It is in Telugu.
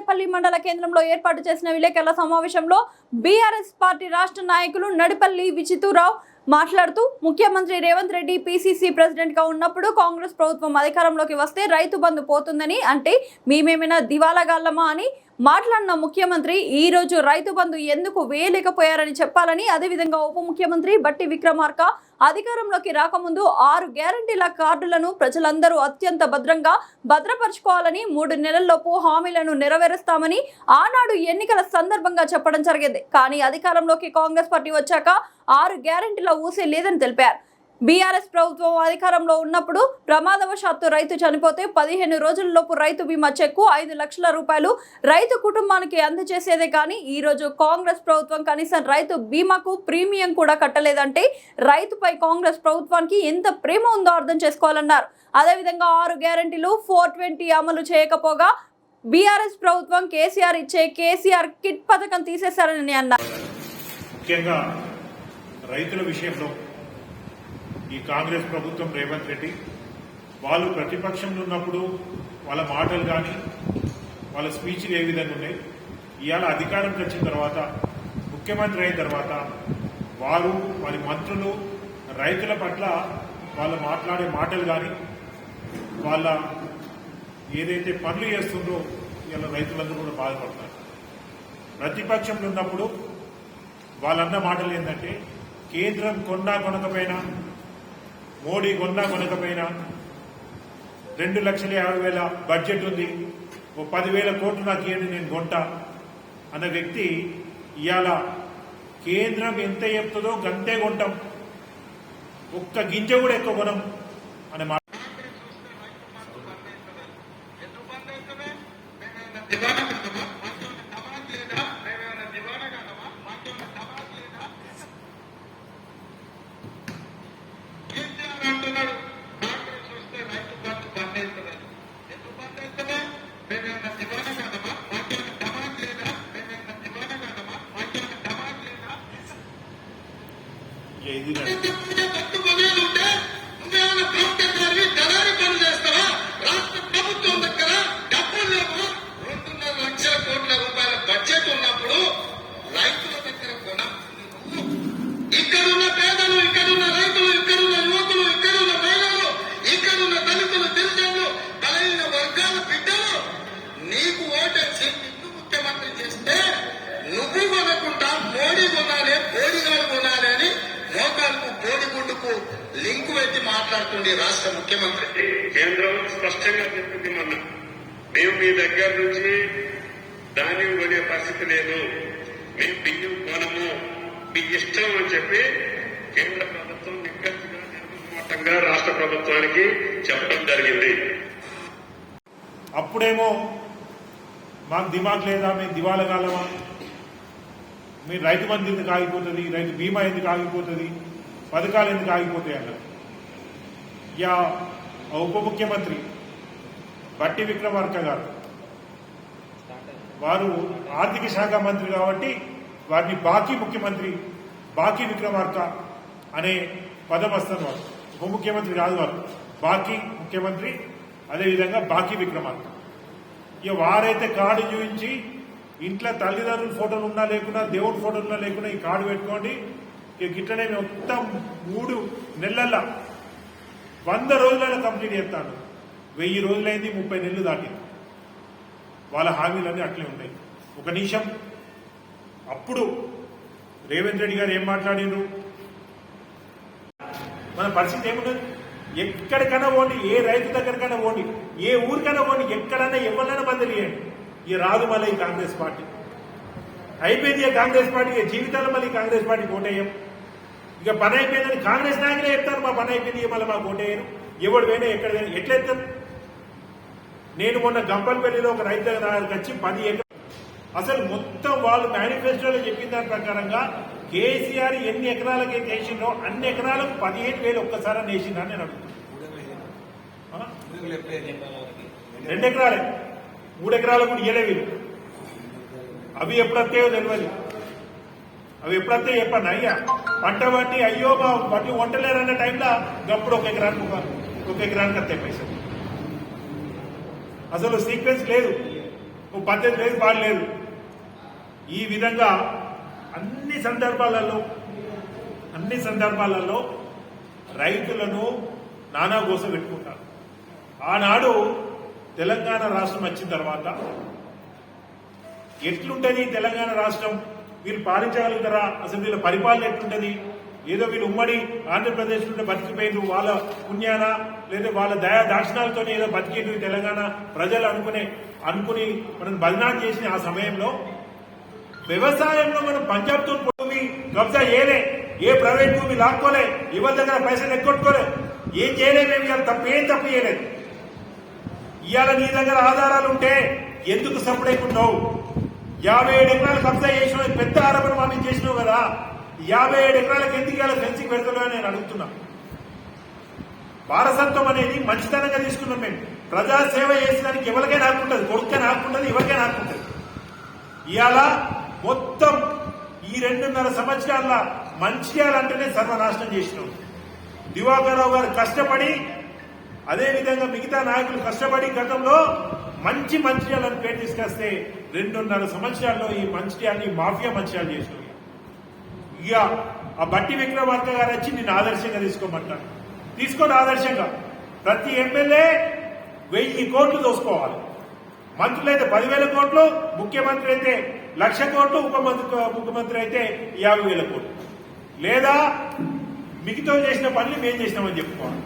తాడేపల్లి మండల కేంద్రంలో ఏర్పాటు చేసిన విలేకరుల సమావేశంలో బీఆర్ఎస్ పార్టీ రాష్ట్ర నాయకులు నడిపల్లి విచితురావు మాట్లాడుతూ ముఖ్యమంత్రి రేవంత్ రెడ్డి పీసీసీ ప్రెసిడెంట్ గా ఉన్నప్పుడు కాంగ్రెస్ ప్రభుత్వం అధికారంలోకి వస్తే రైతు బంధు పోతుందని అంటే మేమేమైనా దివాలాగాళ్ళమా అని మాట్లాడిన ముఖ్యమంత్రి ఈ రోజు రైతు బంధు ఎందుకు వేయలేకపోయారని చెప్పాలని, అదేవిధంగా ఉప ముఖ్యమంత్రి బట్టి విక్రమార్క అధికారంలోకి రాకముందు 6 గ్యారంటీల కార్డులను ప్రజలందరూ అత్యంత భద్రంగా భద్రపరచుకోవాలని 3 నెలల్లోపు హామీలను నెరవేరుస్తామని ఆనాడు ఎన్నికల సందర్భంగా చెప్పడం జరిగింది. కానీ అధికారంలోకి కాంగ్రెస్ పార్టీ వచ్చాక 6 గ్యారంటీల ఊసే లేదని తెలిపారు. బీఆర్ఎస్ ప్రభుత్వం అధికారంలో ఉన్నప్పుడు ప్రమాదవశాత్తు రైతు చనిపోతే 15 రోజులలోపు రైతు బీమా చెక్కు 5 లక్షల రూపాయలు రైతు కుటుంబానికి అందజేసేదే కానీ ఈ రోజు కాంగ్రెస్ ప్రభుత్వం కనీసం రైతు బీమాకు ప్రీమియం కూడా కట్టలేదంటే రైతుపై కాంగ్రెస్ ప్రభుత్వానికి ఎంత ప్రేమ ఉందో అర్థం చేసుకోవాలన్నారు. అదేవిధంగా 6 గ్యారంటీలు 420 అమలు చేయకపోగా బీఆర్ఎస్ ప్రభుత్వం కేసీఆర్ ఇచ్చే కేసీఆర్ కిట్ పథకం తీసేశారని అన్నారు. ముఖ్యంగా రైతుల విషయంలో ఈ కాంగ్రెస్ ప్రభుత్వం రేవంత్ రెడ్డి వాళ్ళు ప్రతిపక్షంలో ఉన్నప్పుడు వాళ్ళ మాటలు కానీ వాళ్ళ స్పీచ్లు ఏ విధంగా ఉన్నాయి, ఇవాళ అధికారంకి వచ్చిన తర్వాత ముఖ్యమంత్రి అయిన తర్వాత వారు వారి మంత్రులు రైతుల పట్ల వాళ్ళు మాట్లాడే మాటలు కానీ వాళ్ళ ఏదైతే పనులు చేస్తుందో ఇవాళ రైతులందరూ కూడా బాధపడతారు. ప్రతిపక్షంలో ఉన్నప్పుడు వాళ్ళన్న మాటలు ఏంటంటే కేంద్రం కొన్నా కొనకపోయినా, మోడీ కొన్నా కొనకపోయినా 2,50,000 బడ్జెట్ ఉంది, ఓ 10,000 కోట్లు నాకు ఏంటి నేను కొంటా అన్న వ్యక్తి ఇవాళ కేంద్రం ఎంత చెప్తుందో గంతే కొంటాం, ఒక్క గింజ కూడా ఎక్కువ కొనం అనే మాట. ఇక్కడున్న పేదలు, ఇక్కడున్న రైతులు, ఇక్కడున్న యువకులు, ఇక్కడున్న మహిళలు, ఇక్కడున్న దళితులు, గిరిజనులు, బలహీన వర్గాల బిడ్డలు నీకు ఓటేసి నిన్ను ముఖ్యమంత్రి చేస్తే నువ్వు కొనకుండా మోడీ కొనాలి, బోడిగాడు కొనాలి అని మోకాలకు బోడిగుడ్డుకు లింకు పెట్టి మాట్లాడుతుంది రాష్ట్ర ముఖ్యమంత్రి. కేంద్రం స్పష్టంగా చెప్పింది మొన్న, మేము మీ దగ్గర నుంచి ధాన్యం కొనే పరిస్థితి లేదు, మేము బియ్యం కొనము, మీ ఇష్టం అని చెప్పి కేంద్ర ప్రభుత్వం నిక్కచ్చిగా నిర్మూలమాటంగా రాష్ట్ర ప్రభుత్వానికి చెప్పడం జరిగింది. అప్పుడేమో మాకు దిమాగ్ లేదా, మేము దివాలగాలమా, మీరు రైతు బంధు ఎందుకు ఆగిపోతుంది, రైతు బీమా ఎందుకు ఆగిపోతుంది, పథకాలు ఎందుకు ఆగిపోతాయి అన్నారు. యా ఉప ముఖ్యమంత్రి బట్టి విక్రమార్క గారు వారు ఆర్థిక శాఖ మంత్రి కాబట్టి వారిని బాకీ ముఖ్యమంత్రి, బాకీ విక్రమార్క అనే పదం వస్తుంది. వారు ఉప ముఖ్యమంత్రి కాదు, వారు బాకీ ముఖ్యమంత్రి, అదేవిధంగా బాకీ విక్రమార్క. ఇక వారైతే కార్డు చూపించి ఇంట్లో తల్లిదండ్రుల ఫోటోలు ఉన్నా లేకున్నా, దేవుడి ఫోటోలు ఉన్నా లేకున్నా ఈ కార్డు పెట్టుకోండి, ఇక గిట్లనే మొత్తం 3 నెలల్లో 100 రోజులలో కంప్లీట్ చేస్తాను. 1000 రోజులైంది, 30 నెలలు దాటింది. వాళ్ళ హామీలన్నీ అట్లే ఉన్నాయి. ఒక నిమిషం అప్పుడు రేవంత్ రెడ్డి గారు ఏం మాట్లాడినారు, మన పరిస్థితి ఏముంటుంది, ఎక్కడికైనా పోండి, ఏ రైతు దగ్గరికైనా పోండి, ఏ ఊరికైనా పోండి, ఎక్కడైనా ఎవరినైనా బదిలీయండి, ఇక రాదు మళ్ళీ ఈ కాంగ్రెస్ పార్టీ అయిపోయింది. ఇక కాంగ్రెస్ పార్టీ జీవితాల్లో మళ్ళీ కాంగ్రెస్ పార్టీకి ఓటేయం, ఇక పని అయిపోయిందని కాంగ్రెస్ నాయకులే చెప్తారు, మా పని అయిపోయింది, మళ్ళీ మాకు ఓటేయరు, ఎవడు పోయినా ఎక్కడ ఎట్లా ఎత్తారు. నేను మొన్న గంపల్పల్లిలో ఒక రైతు దగ్గరికి వచ్చి 10 ఎకరాలు అసలు మొత్తం వాళ్ళు మేనిఫెస్టోలో చెప్పిన దాని ప్రకారంగా కేసీఆర్ ఎన్ని ఎకరాలకైతే వేసిందో అన్ని ఎకరాలకు 15,000 ఒక్కసారి వేసిందా నేను అడుగుతున్నాను. 2 ఎకరాలే, 3 ఎకరాలకు కూడా ఇయ్యలే వీళ్ళు. అవి ఎప్పుడొస్తాయో తెలియదు, అవి ఎప్పుడొస్తాయో చెప్పండి. అయ్యా పంట బట్టి అయ్యో మా బట్టి వంటలేరన్న టైంలో గప్పుడు ఒక ఎకరానికి వస్తాయి పైసలు. అసలు సీక్వెన్స్ లేదు. ఓ పద్ధతి లేదు పాడలేదు. ఈ విధంగా అన్ని సందర్భాలలో రైతులను నానా గోస పెట్టుకుంటారు. ఆనాడు తెలంగాణ రాష్ట్రం వచ్చిన తర్వాత ఎట్లుంటది తెలంగాణ రాష్ట్రం, వీళ్ళు పాలించగలుగుతారా, అసలు వీళ్ళ పరిపాలన ఎట్లుంటది, ఏదో వీళ్ళు ఉమ్మడి ఆంధ్రప్రదేశ్ నుండి బతికిపోయిండ్రు వాళ్ళ పుణ్యాన లేదా వాళ్ళ దయా దాక్షిణాలతో ఏదో బతికేంద్రు తెలంగాణ ప్రజలు అనుకుని మనం బదనాం చేసిన ఆ సమయంలో వ్యవసాయంలో మనం పంజాబ్తో భూమి కబ్జా చేయలే, ఏ ప్రైవేట్ భూమి లాక్కోలే, ఎవరి దగ్గర పైసలు ఎక్కొట్టుకోలే, ఏం చేయలేదు. మేము ఇవాళ ఏం తప్పు చేయలేదు. ఇవాళ నీ దగ్గర ఆధారాలు ఉంటే ఎందుకు సపడైకుంటావు? 57 ఎకరాలు కబ్జా చేసినావు, పెద్ద ఆరోపణ మనం చేసినావు కదా, 57 ఎకరాలకు ఎందుకు ఇవాళ ఫెన్సింగ్ పెడతావు అని నేను అడుగుతున్నా. వారసత్వం అనేది మంచితనంగా తీసుకున్నాం. మేము ప్రజాసేవ చేసేదానికి ఎవరికైనా ఆకుంటుంది, కొడుకైనా ఆకుంటుంది, ఎవరికైనా ఆకుంటుంది. ఇవాళ మొత్తం ఈ 2.5 సంవత్సరాల మంచిర్యాలంటేనే సర్వనాశనం చేసినాం. దివాకర్ రావు గారు కష్టపడి, అదేవిధంగా మిగతా నాయకులు కష్టపడి గతంలో మంచి మంచిర్యాలను పేరు తీసుకొస్తే 2.5 సంవత్సరాల్లో ఈ మంచిర్యాలని మాఫియా మంచిర్యాలు చేసినాం. ఇక ఆ బట్టి విక్రమార్క గారు వచ్చి నేను ఆదర్శంగా తీసుకోమంటాను. తీసుకోండి ఆదర్శంగా. ప్రతి ఎమ్మెల్యే 1000 కోట్లు దోసుకోవాలి. మంత్రులు అయితే 10,000 కోట్లు, ముఖ్యమంత్రి అయితే 1,00,000 కోట్లు, ముఖ్యమంత్రి అయితే 50,000 కోట్లు. లేదా మిగతా చేసిన పనులు మేము చేసినామని చెప్పుకోవాలి.